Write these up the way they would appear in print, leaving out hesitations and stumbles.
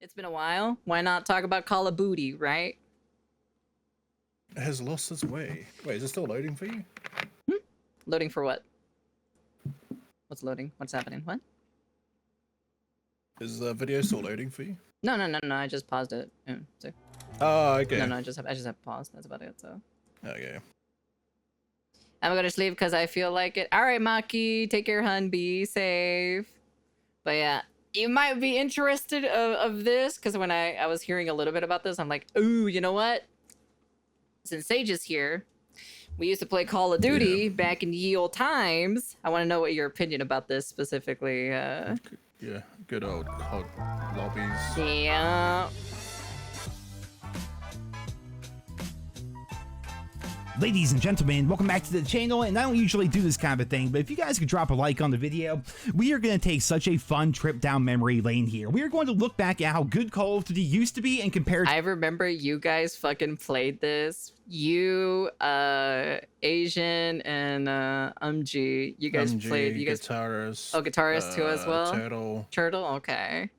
It's been a while. Why not talk about Call of Booty, right? It has lost its way. Wait, is it still loading for you? Loading for what? What's loading? What's happening? What? Is the video still loading for you? No. I just paused it. So. Oh, okay. No. I just have paused. That's about it. So. Okay. I'm gonna go to sleep because I feel like it. All right, Maki, take care, hun. Be safe. But yeah, you might be interested of this because when I was hearing a little bit about this, I'm like, ooh, you know what? Since Sage is here, we used to play Call of Duty back in ye old times. I want to know what your opinion about this specifically. Yeah, good old COD lobbies. Yeah. Ladies and gentlemen, welcome back to the channel, and I don't usually do this kind of thing, but if you guys could drop a like on the video, we are going to take such a fun trip down memory lane here. We are going to look back at how good Call of Duty used to be and compare. I remember you guys fucking played this. You, Asian, and Umji. You guys played. You guys. Guitarist. Oh, guitarist too as well. Turtle. Okay.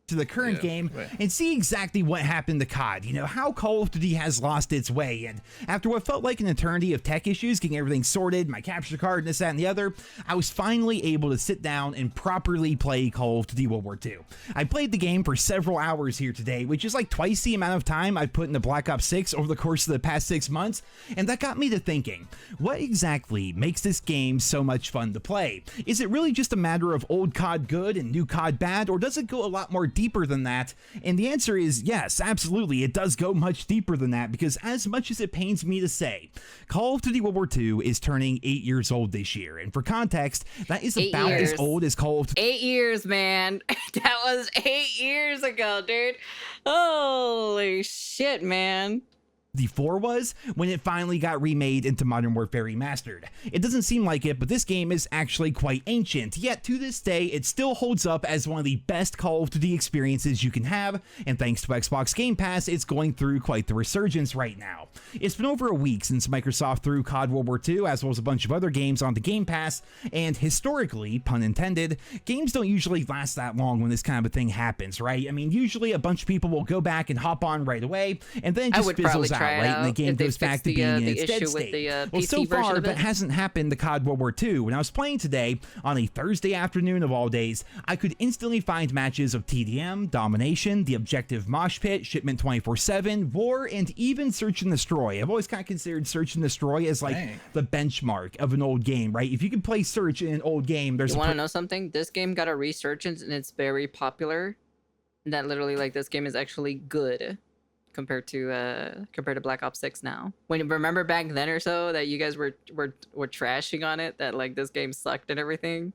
To the current game and see exactly what happened to COD, you know, how Call of Duty has lost its way. And after what felt like an eternity of tech issues, getting everything sorted, my capture card, and this, that, and the other, I was finally able to sit down and properly play Call of Duty World War II. I played the game for several hours here today, which is like twice the amount of time I've put into Black Ops 6 over the course of the past 6 months, and that got me to thinking, what exactly makes this game so much fun to play? Is it really just a matter of old COD good and new COD bad, or does it go a lot more deeper than that? And the answer is yes, absolutely, it does go much deeper than that, because as much as it pains me to say, Call of Duty World War II is turning 8 years old this year, and for context, that is about as old as Call of Duty. 8 years, man. That was 8 years ago, dude. Holy shit, man. The 4 was when it finally got remade into Modern Warfare Remastered. It doesn't seem like it, but this game is actually quite ancient, yet to this day it still holds up as one of the best Call of Duty experiences you can have, and thanks to Xbox Game Pass, it's going through quite the resurgence right now. It's been over a week since Microsoft threw COD World War II, as well as a bunch of other games onto Game Pass, and historically, pun intended, games don't usually last that long when this kind of a thing happens, right? I mean, usually a bunch of people will go back and hop on right away, and then it just fizzles out. Right, and the game goes back to being in its dead state. Well, so far, that hasn't happened to COD World War II. When I was playing today, on a Thursday afternoon of all days, I could instantly find matches of TDM, Domination, The Objective Mosh Pit, Shipment 24/7, War, and even Search and Destroy. I've always kind of considered Search and Destroy as like the benchmark of an old game, right? If you can play Search in an old game, there's. You want to know something? This game got a resurgence, and it's very popular. That literally, like, this game is actually good. Compared to Black Ops 6 now. When you remember back then or so that you guys were trashing on it, that like this game sucked and everything.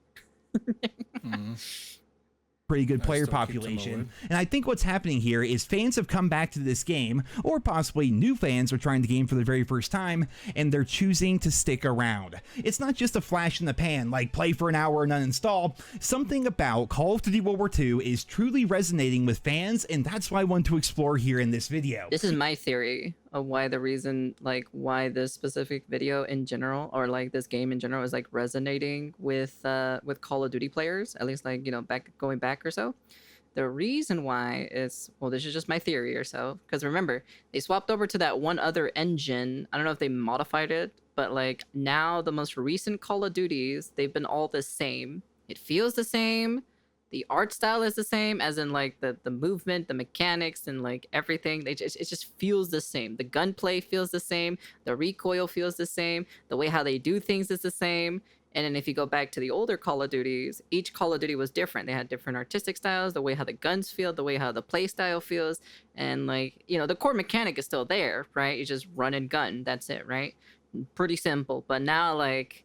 Pretty good player population, and I think what's happening here is fans have come back to this game, or possibly new fans are trying the game for the very first time, and they're choosing to stick around. It's not just a flash in the pan, like play for an hour and uninstall. Something about Call of Duty World War II is truly resonating with fans, and that's what I want to explore here in this video. This is my theory of why this specific video in general, or like this game in general, is like resonating with Call of Duty players, at least like, you know, going back or so. The reason why is, well, this is just my theory or so, because remember, they swapped over to that one other engine. I don't know if they modified it, but like now the most recent Call of Duties, they've been all the same. It feels the same. The art style is the same, as in like the movement, the mechanics, and like everything. It just feels the same. The gunplay feels the same. The recoil feels the same. The way how they do things is the same. And then if you go back to the older Call of Duties, each Call of Duty was different. They had different artistic styles, the way how the guns feel, the way how the play style feels. And like, you know, the core mechanic is still there, right? You just run and gun. That's it, right? Pretty simple. But now like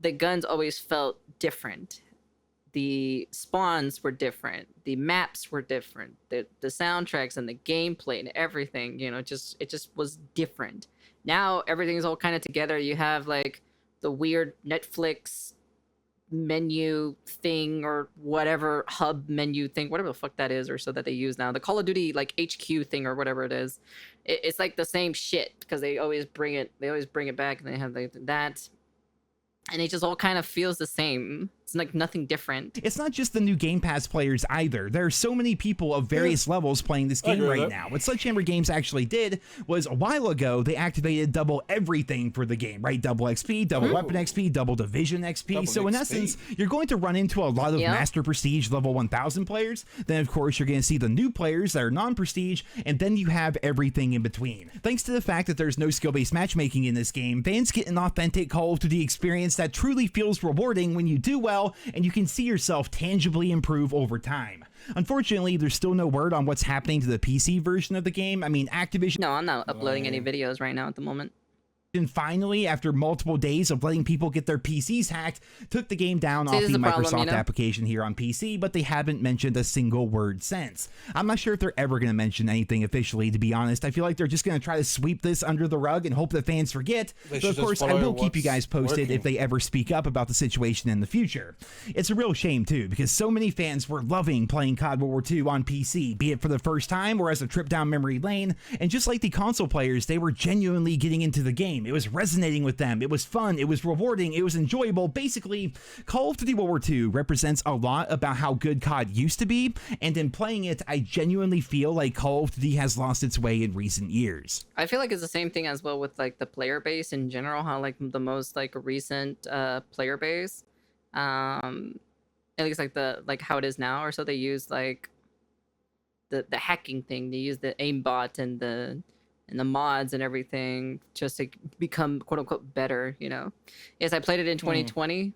the guns always felt different. The spawns were different. The maps were different. The soundtracks and the gameplay and everything, you know, it just was different. Now everything's all kind of together. You have like the weird Netflix menu thing or whatever, hub menu thing, whatever the fuck that is, or so that they use now. The Call of Duty like HQ thing or whatever it is. It's like the same shit because they always bring it back, and they have like that, and it just all kind of feels the same. It's like nothing different. It's not just the new Game Pass players either. There are so many people of various levels playing this game right now. What Sledgehammer Games actually did was, a while ago, they activated double everything for the game, right? Double XP, double weapon XP, double division XP. Double so in XP. essence, you're going to run into a lot of Master Prestige level 1000 players. Then, of course, you're going to see the new players that are non-prestige, and then you have everything in between. Thanks to the fact that there's no skill-based matchmaking in this game, fans get an authentic Call of Duty experience that truly feels rewarding when you do well, and you can see yourself tangibly improve over time. Unfortunately, there's still no word on what's happening to the PC version of the game. I mean, Activision... No, I'm not uploading any videos right now at the moment. And finally, after multiple days of letting people get their PCs hacked, took the game down off the Microsoft application here on PC, but they haven't mentioned a single word since. I'm not sure if they're ever going to mention anything officially, to be honest. I feel like they're just going to try to sweep this under the rug and hope that fans forget. But of course, I will keep you guys posted if they ever speak up about the situation in the future. It's a real shame, too, because so many fans were loving playing COD World War II on PC, be it for the first time or as a trip down memory lane, and just like the console players, they were genuinely getting into the game. It was resonating with them. It was fun. It was rewarding. It was enjoyable. Basically, Call of Duty World War II represents a lot about how good COD used to be, and in playing it, I genuinely feel like Call of Duty has lost its way in recent years. I feel like it's the same thing as well with like the player base in general, how like the most like recent player base, at least like how it is now, or so they use like the hacking thing. They use the aimbot and the mods and everything just to become quote unquote better, you know. Yes, I played it in 2020.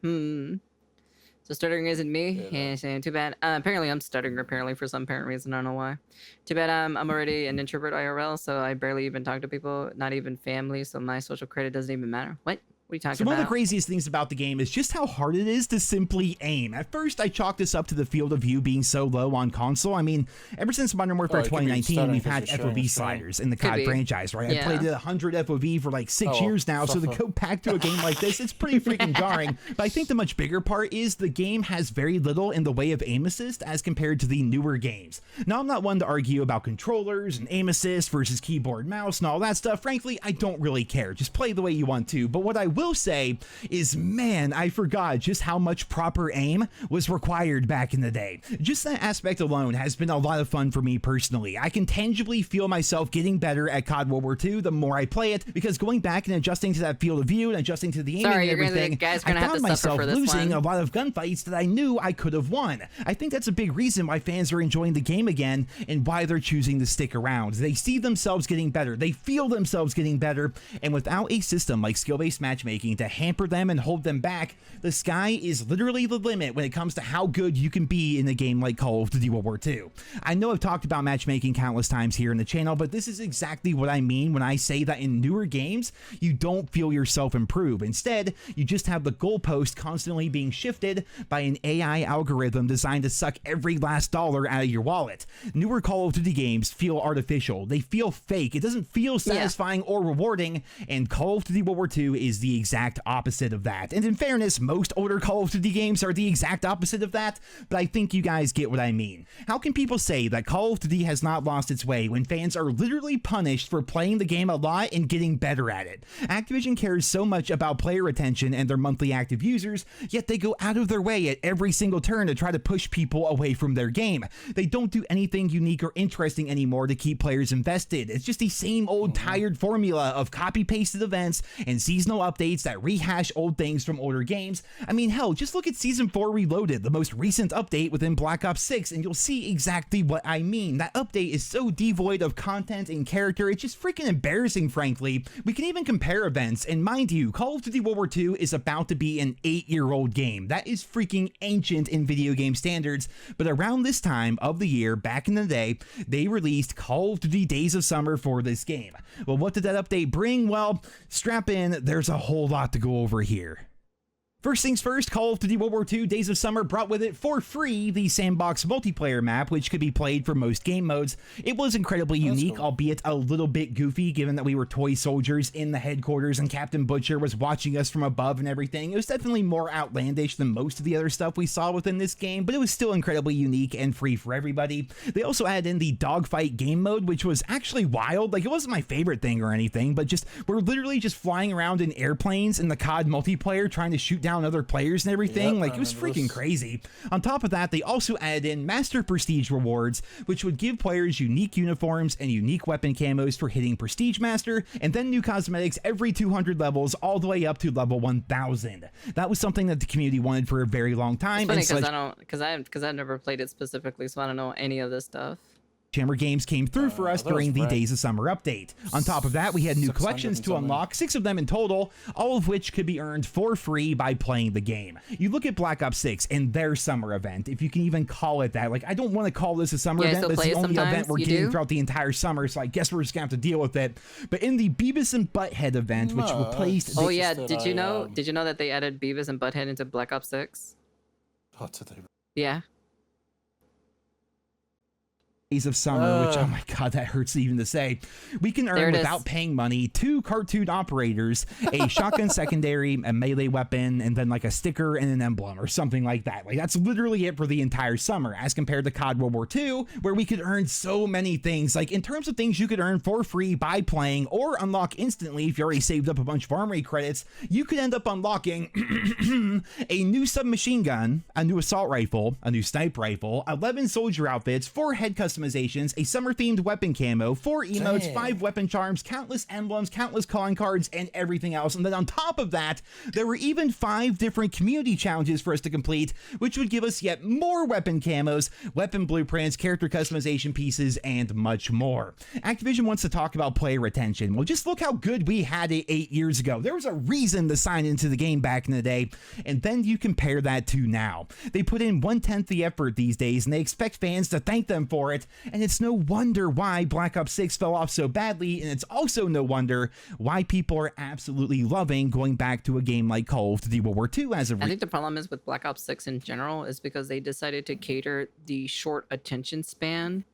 So stuttering isn't me. Yeah, too bad. Apparently I'm stuttering apparently for some apparent reason. I don't know why. Too bad I'm already an introvert IRL, so I barely even talk to people, not even family, so my social credit doesn't even matter. What? What are you talking about? One of the craziest things about the game is just how hard it is to simply aim. At first, I chalked this up to the field of view being so low on console. I mean, ever since Modern Warfare 2019, we've had FOV sliders in the COD franchise, right? I played 100 FOV for like 6 years now, so to go back to a game like this, it's pretty freaking jarring. But I think the much bigger part is the game has very little in the way of aim assist as compared to the newer games. Now, I'm not one to argue about controllers and aim assist versus keyboard, mouse, and all that stuff. Frankly, I don't really care. Just play the way you want to. But what I will say is, man, I forgot just how much proper aim was required back in the day. Just that aspect alone has been a lot of fun for me personally. I can tangibly feel myself getting better at COD World War II the more I play it, because going back and adjusting to that field of view and adjusting to the aiming and everything, I found myself losing a lot of gunfights that I knew I could have won. I think that's a big reason why fans are enjoying the game again and why they're choosing to stick around. They see themselves getting better, they feel themselves getting better, and without a system like skill-based matchmaking to hamper them and hold them back, the sky is literally the limit when it comes to how good you can be in a game like Call of Duty World War II. I know I've talked about matchmaking countless times here in the channel, but this is exactly what I mean when I say that in newer games, you don't feel yourself improve. Instead, you just have the goalpost constantly being shifted by an AI algorithm designed to suck every last dollar out of your wallet. Newer Call of Duty games feel artificial. They feel fake. It doesn't feel satisfying or rewarding, and Call of Duty World War II is the exact opposite of that. And in fairness, most older Call of Duty games are the exact opposite of that, but I think you guys get what I mean. How can people say that Call of Duty has not lost its way when fans are literally punished for playing the game a lot and getting better at it? Activision cares so much about player retention and their monthly active users, yet they go out of their way at every single turn to try to push people away from their game. They don't do anything unique or interesting anymore to keep players invested. It's just the same old tired formula of copy-pasted events and seasonal updates that rehash old things from older games. I mean, hell, just look at Season 4 Reloaded, the most recent update within Black Ops 6, and you'll see exactly what I mean. That update is so devoid of content and character, it's just freaking embarrassing, frankly. We can even compare events, and mind you, Call of Duty World War II is about to be an 8-year-old game. That is freaking ancient in video game standards, but around this time of the year, back in the day, they released Call of Duty Days of Summer for this game. Well, what did that update bring? Well, strap in, there's a whole lot to go over here. First things first, Call of Duty World War II Days of Summer brought with it for free the sandbox multiplayer map, which could be played for most game modes. It was incredibly unique, albeit a little bit goofy, given that we were toy soldiers in the headquarters and Captain Butcher was watching us from above and everything. It was definitely more outlandish than most of the other stuff we saw within this game, but it was still incredibly unique and free for everybody. They also added in the dogfight game mode, which was actually wild. Like, it wasn't my favorite thing or anything, but just, we're literally just flying around in airplanes in the COD multiplayer trying to shoot down down other players and everything. Yep, Like, I it was remember freaking this. crazy. On top of that, they also added in Master Prestige rewards, which would give players unique uniforms and unique weapon camos for hitting Prestige Master, and then new cosmetics every 200 levels all the way up to level 1000. That was something that the community wanted for a very long time. It's funny and because I've never played it specifically, so I don't know any of this stuff. Sledgehammer Games came through for us that was during the rad. Days of Summer update. On top of that, we had new 600 collections and to something. unlock, 6 of them in total, all of which could be earned for free by playing the game. You look at Black Ops 6 and their summer event, if you can even call it that. Like, I don't want to call this a summer Yeah, I event, still but it's play the it only event sometimes. we're You getting do? throughout the entire summer, so I guess we're just going to have to deal with it. But in the Beavis and Butthead event, which No, replaced... Oh It's yeah, just that did you I, know? Did you know that they added Beavis and Butthead into Black Ops 6? Oh, did they? Yeah. Days of Summer, which, oh my god, that hurts even to say. We can There earn it is. without paying money 2 cartoon operators, a shotgun secondary, a melee weapon, and then like a sticker and an emblem or something like that. Like, that's literally it for the entire summer, as compared to COD WWII, where we could earn so many things. Like, in terms of things you could earn for free by playing or unlock instantly if you already saved up a bunch of armory credits, you could end up unlocking a new submachine gun, a new assault rifle, a new sniper rifle, 11 soldier outfits, 4 head customizations, a summer-themed weapon camo, 4 emotes, Damn. 5 weapon charms, countless emblems, countless calling cards, and everything else. And then on top of that, there were even 5 different community challenges for us to complete, which would give us yet more weapon camos, weapon blueprints, character customization pieces, and much more. Activision wants to talk about player retention. Well, just look how good we had it 8 years ago. There was a reason to sign into the game back in the day, and then you compare that to now. They put in 1/10 the effort these days, and they expect fans to thank them for it, and it's no wonder why Black Ops 6 fell off so badly, and it's also no wonder why people are absolutely loving going back to a game like Call of Duty World War II as of I think the problem is with Black Ops 6 in general is because they decided to cater the short attention span.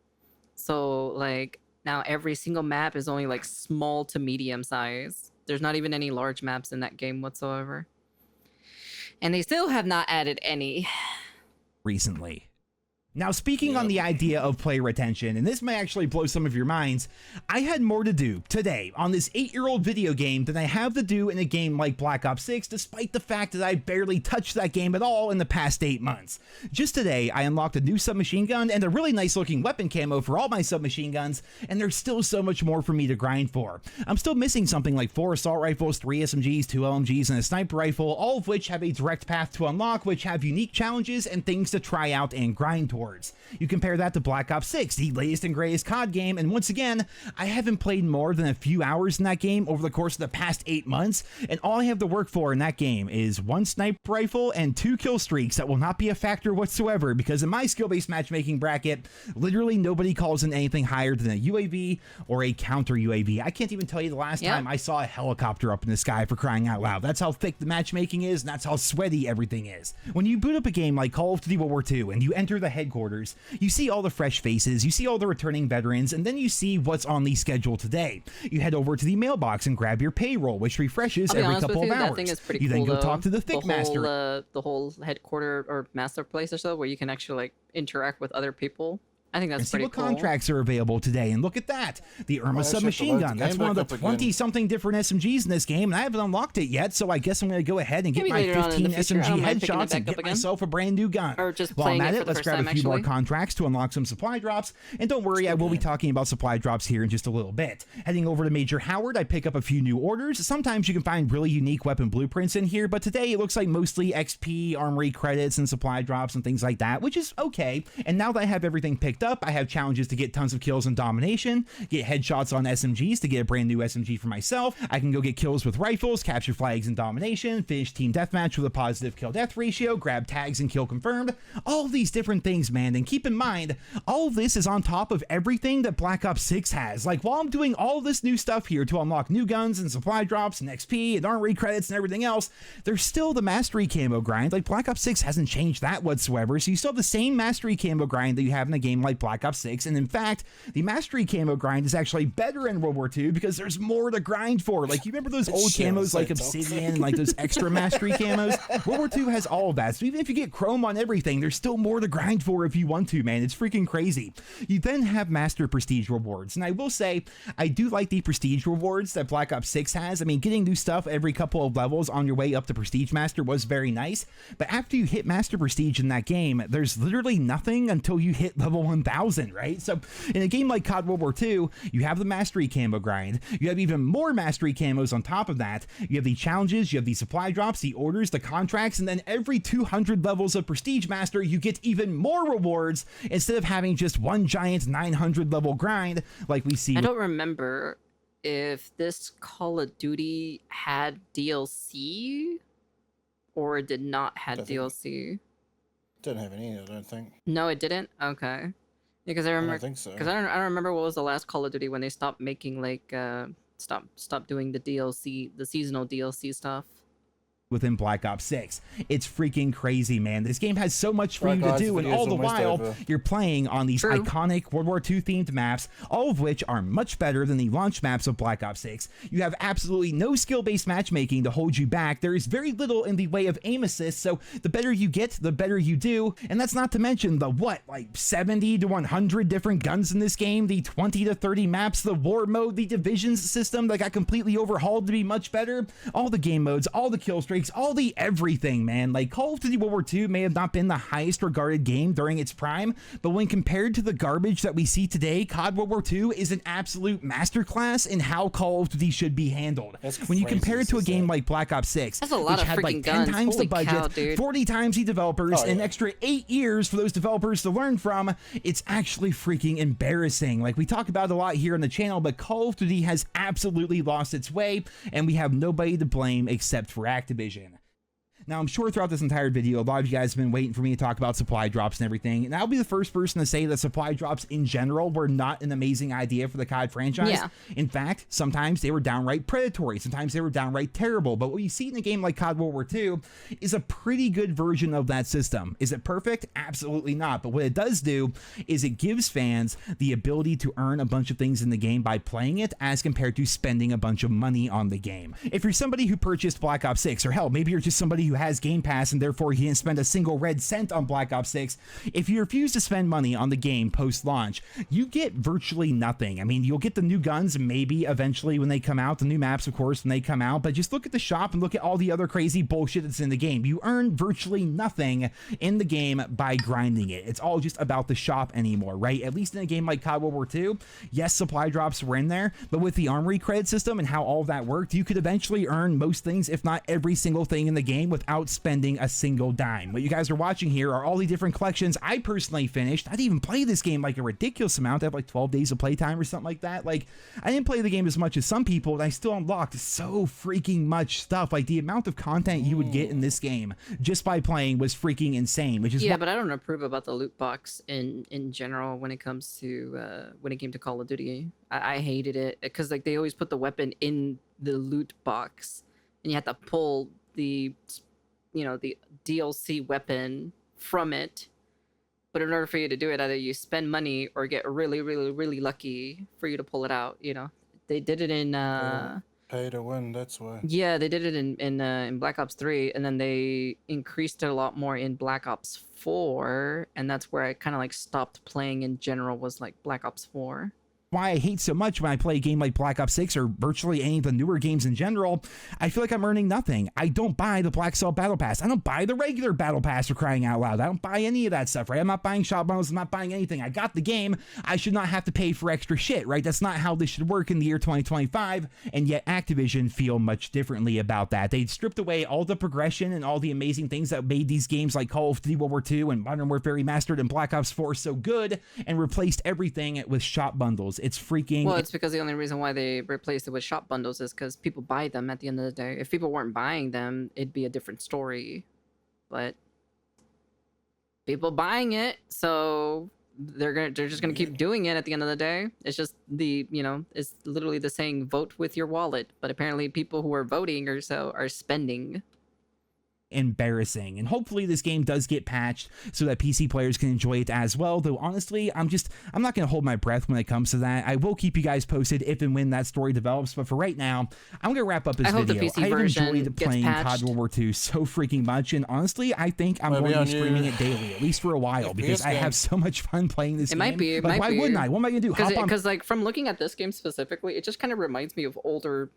So like now every single map is only like small to medium size. There's not even any large maps in that game whatsoever. And they still have not added any. recently. Now, speaking on the idea of player retention, and this may actually blow some of your minds, I had more to do today on this 8-year-old video game than I have to do in a game like Black Ops 6, despite the fact that I barely touched that game at all in the past 8 months. Just today, I unlocked a new submachine gun and a really nice looking weapon camo for all my submachine guns, and there's still so much more for me to grind for. I'm still missing something like 4 assault rifles, 3 SMGs, 2 LMGs, and a sniper rifle, all of which have a direct path to unlock, which have unique challenges and things to try out and grind towards. You compare that to Black Ops 6, the latest and greatest COD game, and once again, I haven't played more than a few hours in that game over the course of the past 8 months, and all I have to work for in that game is 1 sniper rifle and 2 kill streaks that will not be a factor whatsoever, because in my skill-based matchmaking bracket, literally nobody calls in anything higher than a UAV or a counter UAV. I can't even tell you the last time I saw a helicopter up in the sky, for crying out loud. That's how thick the matchmaking is, and that's how sweaty everything is. When you boot up a game like Call of Duty World War II and you enter the headquarters, you see all the fresh faces, you see all the returning veterans, and then you see what's on the schedule today. You head over to the mailbox and grab your payroll, which refreshes every couple of hours. That thing is pretty you cool, then go though. talk to the Thick Master. The whole headquarter or master place or so, where you can actually like interact with other people. I think And that's see pretty what cool. contracts are available today, and look at that, the Irma I actually have to submachine load the gun. That's game one of back the up again. 20-something different SMGs in this game, and I haven't unlocked it yet, so I guess I'm going to go ahead and get Maybe my later on in 15 the future. I SMG don't mind picking it headshots and back up get again. myself a brand new gun. Or just While I'm playing at it it, for the let's first grab time, a few more actually. contracts to unlock some supply drops, and don't worry, I will be talking about supply drops here in just a little bit. Heading over to Major Howard, I pick up a few new orders. Sometimes you can find really unique weapon blueprints in here, but today it looks like mostly XP, armory credits, and supply drops and things like that, which is okay. And now that I have everything picked up, I have challenges to get tons of kills and domination, get headshots on SMGs to get a brand new SMG for myself. I can go get kills with rifles, capture flags and domination, finish team deathmatch with a positive kill death ratio, grab tags and kill confirmed. All of these different things, man. And keep in mind, all of this is on top of everything that Black Ops 6 has. Like, while I'm doing all of this new stuff here to unlock new guns and supply drops and XP and armory credits and everything else, there's still the mastery camo grind. Like, Black Ops 6 hasn't changed that whatsoever, so you still have the same mastery camo grind that you have in a game like like Black Ops 6. And in fact, the mastery camo grind is actually better in World War II because there's more to grind for. Like, you remember those old camos like Obsidian and like those extra mastery camos? World War II has all of that. So even if you get chrome on everything, there's still more to grind for if you want to, man. It's freaking crazy. You then have master prestige rewards. And I will say, I do like the prestige rewards that Black Ops 6 has. I mean, getting new stuff every couple of levels on your way up to prestige master was very nice. But after you hit master prestige in that game, there's literally nothing until you hit level 1000, right? So in a game like COD World War II, you have the mastery camo grind. You have even more mastery camos on top of that. You have the challenges, you have the supply drops, the orders, the contracts, and then every 200 levels of prestige master, you get even more rewards instead of having just one giant 900 level grind like we see. I don't remember if this Call of Duty had DLC or did not have DLC. Didn't have any, I don't think. No, it didn't? Okay. Because I remember, I don't think so. Because I don't remember what was the last Call of Duty when they stopped making like stop doing the DLC, the seasonal DLC stuff. Within Black Ops 6. It's freaking crazy, man. This game has so much for you to do, and all the while you're playing on these iconic World War II themed maps, all of which are much better than the launch maps of Black Ops 6. You have absolutely no skill-based matchmaking to hold you back. There is very little in the way of aim assist, so the better you get, the better you do. And that's not to mention the like 70 to 100 different guns in this game, the 20 to 30 maps, the war mode, the divisions system that got completely overhauled to be much better, all the game modes, all the kill streaks, all the everything, man. Like, Call of Duty World War II may have not been the highest regarded game during its prime, but when compared to the garbage that we see today, COD World War II is an absolute masterclass in how Call of Duty should be handled. When you compare it to a game like Black Ops 6, which had like 10 times the budget, 40 times the developers, an extra 8 years for those developers to learn from, it's actually freaking embarrassing. Like, we talk about it a lot here on the channel, but Call of Duty has absolutely lost its way, and we have nobody to blame except for Activision. Now, I'm sure throughout this entire video, a lot of you guys have been waiting for me to talk about supply drops and everything, and I'll be the first person to say that supply drops in general were not an amazing idea for the COD franchise. Yeah. In fact, sometimes they were downright predatory, sometimes they were downright terrible, but what you see in a game like COD World War II is a pretty good version of that system. Is it perfect? Absolutely not, but what it does do is it gives fans the ability to earn a bunch of things in the game by playing it as compared to spending a bunch of money on the game. If you're somebody who purchased Black Ops 6, or hell, maybe you're just somebody who has Game Pass and therefore he didn't spend a single red cent on Black Ops 6, if you refuse to spend money on the game post-launch, you get virtually nothing. I mean, you'll get the new guns maybe eventually when they come out, the new maps, of course, when they come out, but just look at the shop and look at all the other crazy bullshit that's in the game. You earn virtually nothing in the game by grinding it. It's all just about the shop anymore, right? At least in a game like COD World War II, yes, supply drops were in there, but with the armory credit system and how all of that worked, you could eventually earn most things, if not every single thing in the game, without spending a single dime. What you guys are watching here are all the different collections I personally finished. I didn't even play this game like a ridiculous amount. I have like 12 days of playtime or something like that. Like, I didn't play the game as much as some people, and I still unlocked so freaking much stuff. Like, the amount of content you would get in this game just by playing was freaking insane, which is but I don't approve about the loot box in general when it comes to when it came to Call of Duty. I hated it because like they always put the weapon in the loot box and you have to pull the the DLC weapon from it. But in order for you to do it, either you spend money or get really, really, really lucky for you to pull it out. They did it in pay to win, that's why. Yeah, they did it in Black Ops 3, and then they increased it a lot more in Black Ops 4, and that's where I kind of like stopped playing in general, was like Black Ops 4. Why I hate so much when I play a game like Black Ops 6 or virtually any of the newer games in general. I feel like I'm earning nothing. I don't buy the Black Cell Battle Pass. I don't buy the regular Battle Pass, for crying out loud. I don't buy any of that stuff, right? I'm not buying shop bundles. I'm not buying anything. I got the game. I should not have to pay for extra shit, right? That's not how this should work in the year 2025, and yet Activision feel much differently about that. They stripped away all the progression and all the amazing things that made these games like Call of Duty World War II and Modern Warfare Remastered and Black Ops 4 so good, and replaced everything with shop bundles. It's freaking... Well, it's because the only reason why they replaced it with shop bundles is because people buy them at the end of the day. If people weren't buying them, it'd be a different story. But people buying it, so they're just gonna keep doing it at the end of the day. It's just it's literally the saying, vote with your wallet. But apparently people who are voting or so are spending. embarrassing. And hopefully this game does get patched so that PC players can enjoy it as well. Though honestly, I'm not going to hold my breath when it comes to that. I will keep you guys posted if and when that story develops. But for right now, I'm going to wrap up this video. I hope the PC I've version enjoyed gets playing patched. COD World War II so freaking much. And honestly, I think I'm going to be streaming it daily, at least for a while, because I have so much fun playing this game. Might be. Like, why wouldn't I? What am I going to do? Because like from looking at this game specifically, it just kind of reminds me of older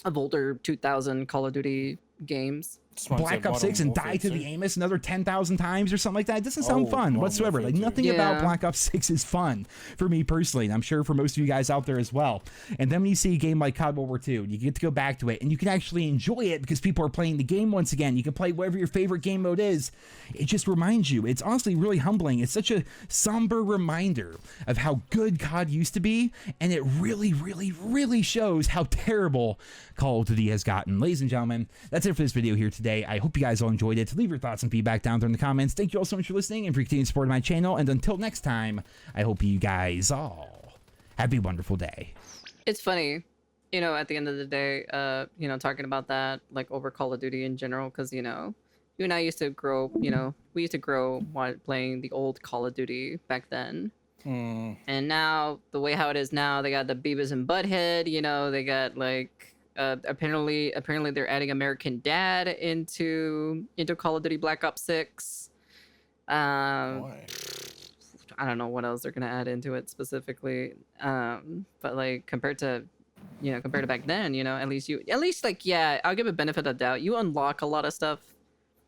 2000 Call of Duty games. Black Ops 6 and die to the Amos another 10,000 times or something like that. It doesn't sound fun whatsoever. Like, nothing about Black Ops 6 is fun for me personally, and I'm sure for most of you guys out there as well. And then when you see a game like COD World War II, you get to go back to it, and you can actually enjoy it because people are playing the game once again. You can play whatever your favorite game mode is. It just reminds you. It's honestly really humbling. It's such a somber reminder of how good COD used to be, and it really, really, really shows how terrible Call of Duty has gotten. Ladies and gentlemen, that's it for this video here today. I hope you guys all enjoyed it. Leave your thoughts and feedback down there in the comments. Thank you all so much for listening and for continuing support of my channel. And until next time, I hope you guys all have a wonderful day. It's funny, you know, at the end of the day, you know, talking about that, like over Call of Duty in general, because, you know, you and I used to grow, you know, we used to grow while playing the old Call of Duty back then. And now, the way how it is now, they got the Beavis and Butthead, you know, they got like, apparently they're adding American Dad into Call of Duty Black Ops 6. Why? I don't know what else they're gonna add into it specifically. But like compared to back then, you know, at least like, yeah, I'll give a benefit of doubt. You unlock a lot of stuff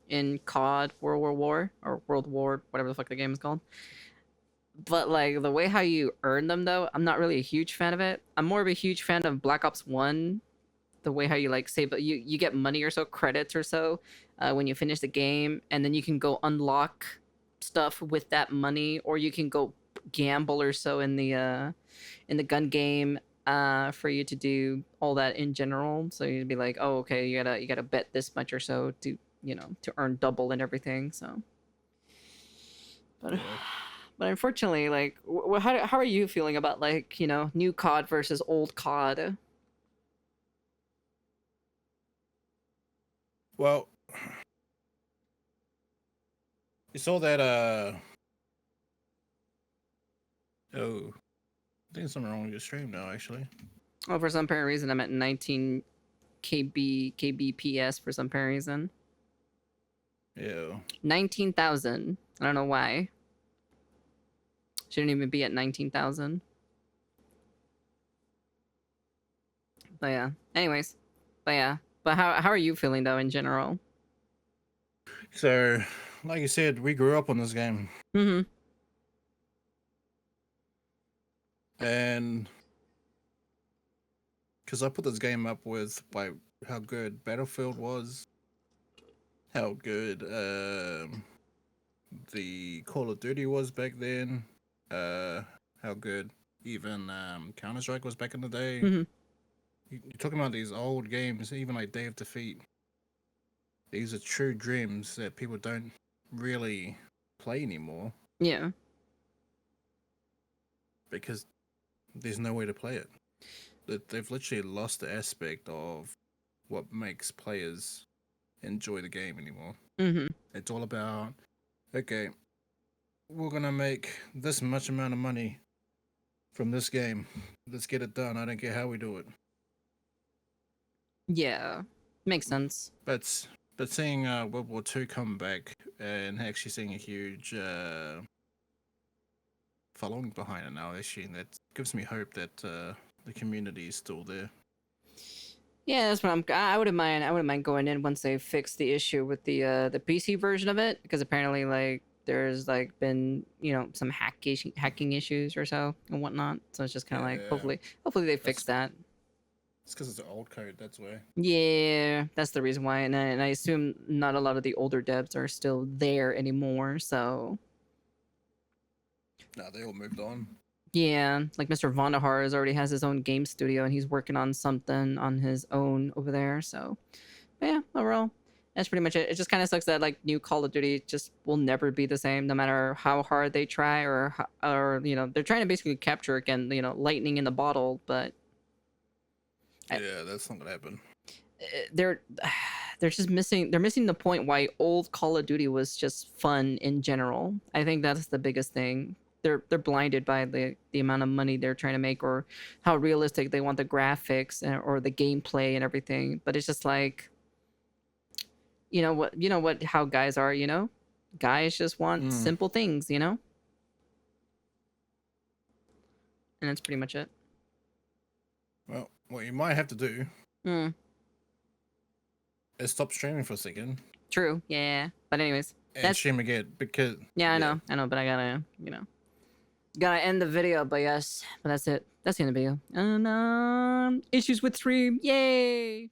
in COD World War, whatever the fuck the game is called. But like the way how you earn them though, I'm not really a huge fan of it. I'm more of a huge fan of Black Ops 1. The way how you like save, you get money or so, credits or so, when you finish the game, and then you can go unlock stuff with that money, or you can go gamble or so in the gun game, for you to do all that in general. So you'd be like, oh, okay, you gotta bet this much or so to, you know, to earn double and everything. So, but unfortunately, like, how are you feeling about, like, you know, new COD versus old COD? Well, you saw that, oh, I think there's something wrong with your stream now, actually. Oh, for some apparent reason, I'm at 19 kbps for some apparent reason. Yeah. 19,000. I don't know why. Shouldn't even be at 19,000. But yeah. Anyways. But yeah. But how are you feeling though in general? So, like you said, we grew up on this game. Mm-hmm. And because I put this game up with like how good Battlefield was, how good the Call of Duty was back then, how good even Counter-Strike was back in the day. Mm-hmm. You're talking about these old games, even like Day of Defeat. These are true dreams that people don't really play anymore. Yeah. Because there's no way to play it. They've literally lost the aspect of what makes players enjoy the game anymore. Mm-hmm. It's all about, okay, we're gonna make this much amount of money from this game. Let's get it done. I don't care how we do it. Yeah. Makes sense. But seeing World War II come back and actually seeing a huge following behind it now, actually, that gives me hope that the community is still there. Yeah, that's what I wouldn't mind going in once they fix the issue with the PC version of it, because apparently like there's like been, you know, some hacking issues or so and whatnot. So it's just kind of like hopefully they fix that. It's because it's an old code, that's why. Yeah, that's the reason why, and I assume not a lot of the older devs are still there anymore. So no, they all moved on. yeah, like Mr. Vonderhaar already has his own game studio, and he's working on something on his own over there. So, but yeah, overall, that's pretty much it. It just kind of sucks that like new Call of Duty just will never be the same, no matter how hard they try, or you know, they're trying to basically capture again, you know, lightning in the bottle, but yeah, that's not gonna happen. They're they're just missing. They're missing the point why old Call of Duty was just fun in general. I think that's the biggest thing. They're blinded by the amount of money they're trying to make, or how realistic they want the graphics or the gameplay and everything. But it's just like, you know what how guys are. Guys just want simple things. And that's pretty much it. Well, what you might have to do is stop streaming for a second. True. Yeah. But anyways, and stream again, because I know, but I gotta gotta end the video. But yes, but that's it. That's the end of the video. And issues with stream. Yay!